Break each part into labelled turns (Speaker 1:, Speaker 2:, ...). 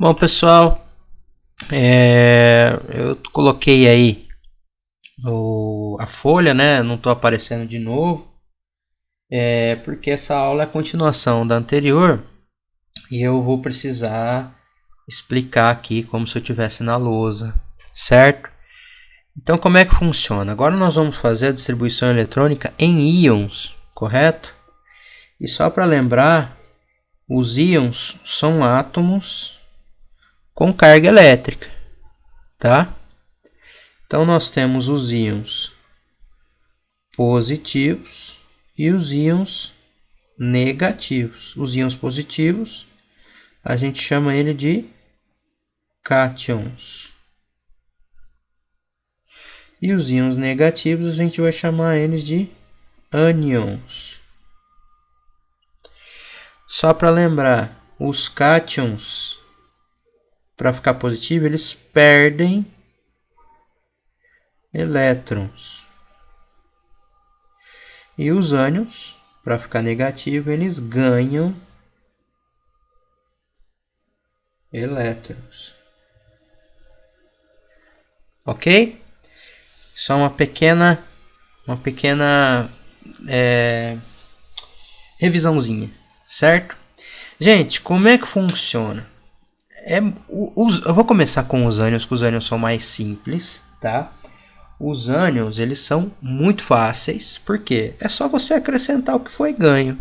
Speaker 1: Bom, pessoal, eu coloquei aí a folha, né? Não estou aparecendo de novo, porque essa aula é a continuação da anterior e eu vou precisar explicar aqui como se eu estivesse na lousa, certo? Então, como é que funciona? Agora nós vamos fazer a distribuição eletrônica em íons, correto? E só para lembrar, os íons são átomos com carga elétrica, tá? Então, nós temos os íons positivos e os íons negativos. Os íons positivos, a gente chama ele de cátions. E os íons negativos, a gente vai chamar eles de ânions. Só para lembrar, os cátions, para ficar positivo, eles perdem elétrons. E os ânions, para ficar negativo, eles ganham elétrons. Ok? Só uma pequena revisãozinha, certo? Gente, como é que funciona? Eu vou começar com os ânions, que os ânions são mais simples, tá? Os ânions, eles são muito fáceis, porque é só você acrescentar o que foi ganho.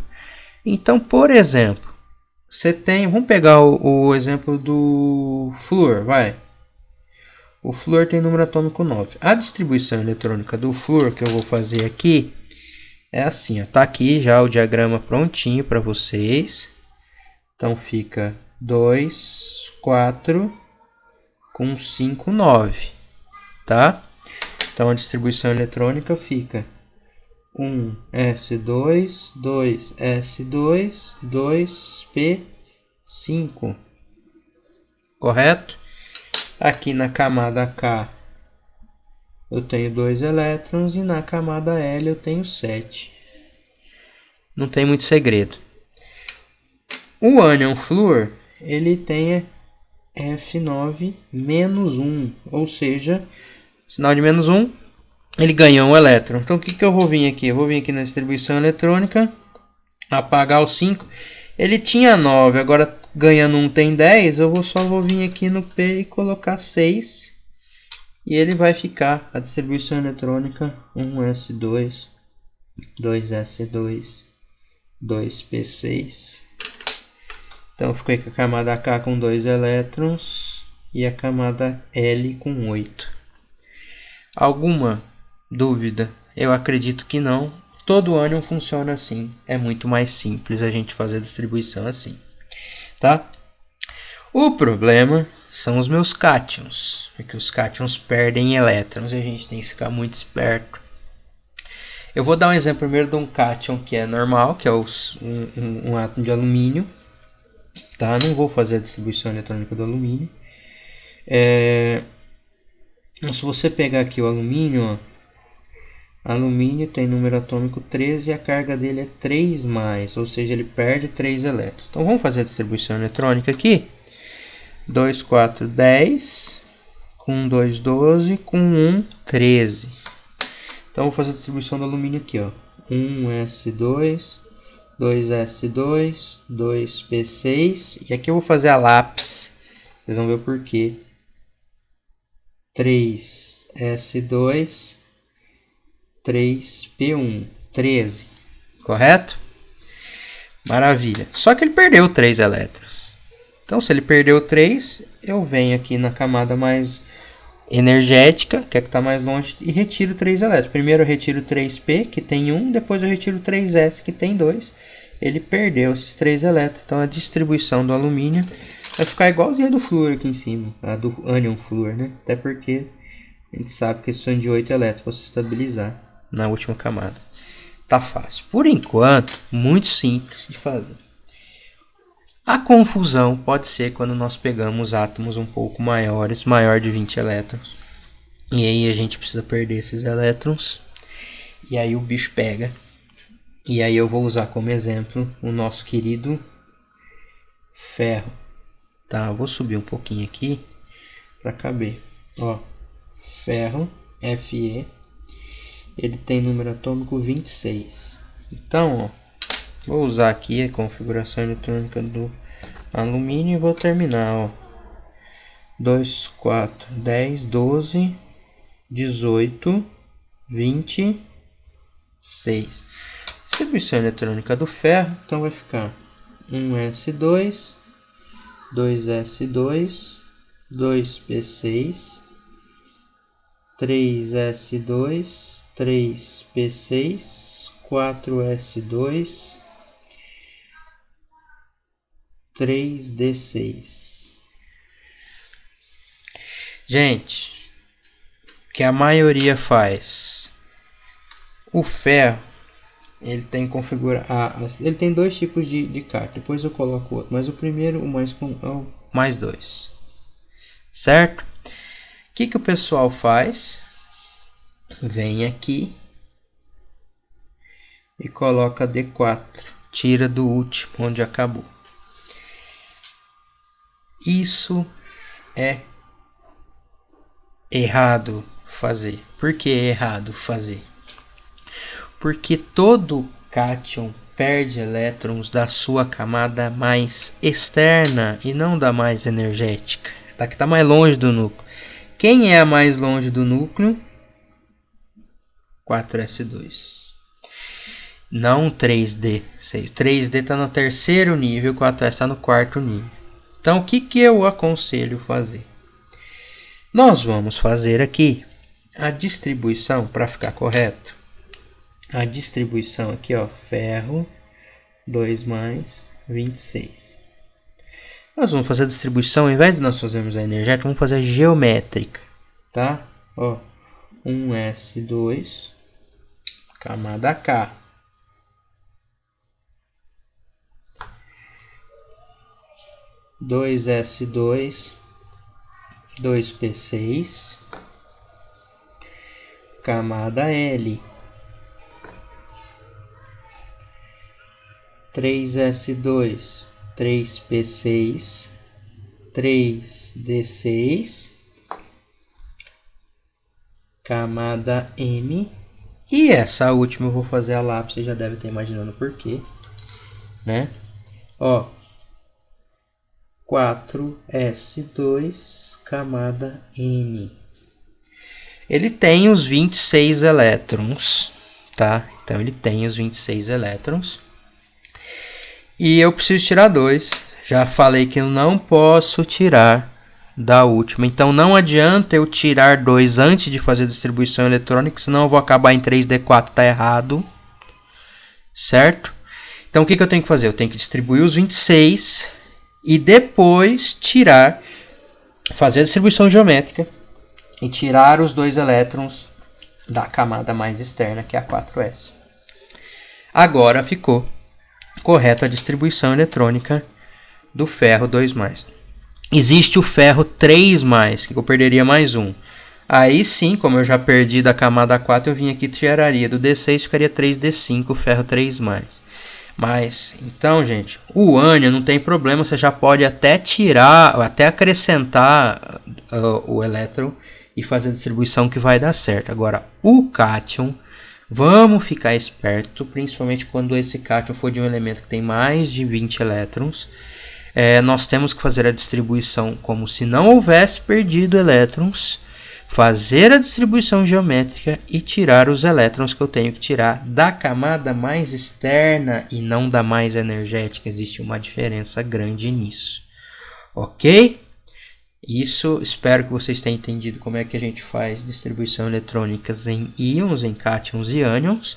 Speaker 1: Então, por exemplo, você tem... Vamos pegar o exemplo do flúor, vai. O flúor tem número atômico 9. A distribuição eletrônica do flúor que eu vou fazer aqui é assim, ó. Tá aqui já o diagrama prontinho para vocês. Então fica 2, 4 com 5, 9, tá? Então a distribuição eletrônica fica 1s2, 2s2, 2p5. Correto? Aqui na camada K eu tenho 2 elétrons e na camada L eu tenho 7. Não tem muito segredo. O ânion flúor, ele tem F9 menos 1, ou seja, sinal de menos 1, ele ganhou um elétron. Então o que eu vou vir aqui? Eu vou vir aqui na distribuição eletrônica, apagar o 5. Ele tinha 9, agora ganhando 1 tem 10, eu só vou vir aqui no P e colocar 6. E ele vai ficar a distribuição eletrônica 1s2, 2s2, 2p6. Então eu fiquei com a camada K com 2 elétrons e a camada L com 8. Alguma dúvida? Eu acredito que não. Todo ânion funciona assim. É muito mais simples a gente fazer a distribuição assim, tá? O problema são os meus cátions, porque os cátions perdem elétrons e a gente tem que ficar muito esperto. Eu vou dar um exemplo primeiro de um cátion que é normal, que é um átomo de alumínio. Tá? Não vou fazer a distribuição eletrônica do alumínio. Então, se você pegar aqui o alumínio, ó, alumínio tem número atômico 13 e a carga dele é 3+, ou seja, ele perde 3 elétrons. Então vamos fazer a distribuição eletrônica aqui. 2, 4, 10, com 2, 12, com 1, 13. Então vou fazer a distribuição do alumínio aqui, ó. 1s2, 2s2, 2p6, e aqui eu vou fazer a lápis, vocês vão ver o porquê. 3s2, 3p1, 13, correto? Maravilha. Só que ele perdeu 3 elétrons. Então, se ele perdeu 3, eu venho aqui na camada mais energética, que é que está mais longe, e retiro 3 elétrons. Primeiro eu retiro 3p, que tem 1, depois eu retiro 3s, que tem 2. Ele perdeu esses 3 elétrons. Então a distribuição do alumínio vai ficar igualzinha a do flúor aqui em cima, a do ânion flúor, né? Até porque a gente sabe que eles são de 8 elétrons para se estabilizar na última camada. Tá fácil. Por enquanto, muito simples de fazer. A confusão pode ser quando nós pegamos átomos um pouco maiores, maior de 20 elétrons. E aí a gente precisa perder esses elétrons. E aí o bicho pega. E aí eu vou usar como exemplo o nosso querido ferro. tá? Eu vou subir um pouquinho aqui para caber. Ó, ferro Fe, ele tem número atômico 26. Então, ó, vou usar aqui a configuração eletrônica do alumínio e vou terminar, ó. 2, 4, 10, 12, 18, 26. Distribuição eletrônica do ferro, então vai ficar 1s2, 2s2, 2p6, 3s2, 3p6, 4s2, 3d6. Gente, o que a maioria faz? O ferro, ele tem ele tem dois tipos de carta. Depois eu coloco outro, mas o primeiro, o mais comum, é o mais 2. Certo? O que o pessoal faz? Vem aqui e coloca D4. Tira do último, onde acabou. Isso é errado fazer. Por que é errado fazer? Porque todo cátion perde elétrons da sua camada mais externa e não da mais energética, da que está mais longe do núcleo. Quem é a mais longe do núcleo? 4s2. Não 3d. 3d está no terceiro nível, 4s está no quarto nível. Então, o que eu aconselho fazer? Nós vamos fazer aqui a distribuição, para ficar correto. A distribuição aqui, ó, ferro 2 mais 26. Nós vamos fazer a distribuição, ao invés de nós fazermos a energética, vamos fazer a geométrica, tá? Ó, 1s2, camada K. Dois S2, 2p6, camada L. 3s2, 3p6, 3d6, camada M. E essa última eu vou fazer a lápis, você já deve estar imaginando por quê, né? Ó, 4s2, camada M. Ele tem os 26 elétrons, tá? Então ele tem os 26 elétrons. E eu preciso tirar 2. Já falei que eu não posso tirar da última. Então não adianta eu tirar 2 antes de fazer a distribuição eletrônica, senão eu vou acabar em 3D4, tá errado. Certo? Então o que eu tenho que fazer? Eu tenho que distribuir os 26 e depois fazer a distribuição geométrica e tirar os 2 elétrons da camada mais externa, que é a 4s. Agora ficou correta a distribuição eletrônica do ferro 2+. Existe o ferro 3+, que eu perderia mais 1. Aí sim, como eu já perdi da camada 4, eu vim aqui e tiraria do D6, ficaria 3D5, o ferro 3+. Mas, então, gente, o ânion não tem problema, você já pode até tirar, até acrescentar o elétron e fazer a distribuição que vai dar certo. Agora, o cátion, vamos ficar esperto, principalmente quando esse cátion for de um elemento que tem mais de 20 elétrons. Nós temos que fazer a distribuição como se não houvesse perdido elétrons, fazer a distribuição geométrica e tirar os elétrons que eu tenho que tirar da camada mais externa e não da mais energética. Existe uma diferença grande nisso. Ok? Isso, espero que vocês tenham entendido como é que a gente faz distribuição eletrônicas em íons, em cátions e ânions.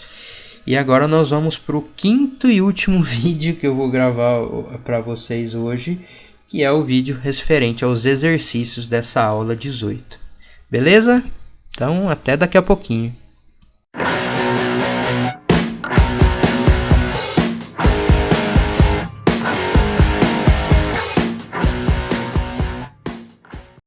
Speaker 1: E agora nós vamos para o quinto e último vídeo que eu vou gravar para vocês hoje, que é o vídeo referente aos exercícios dessa aula 18. Beleza? Então, até daqui a pouquinho.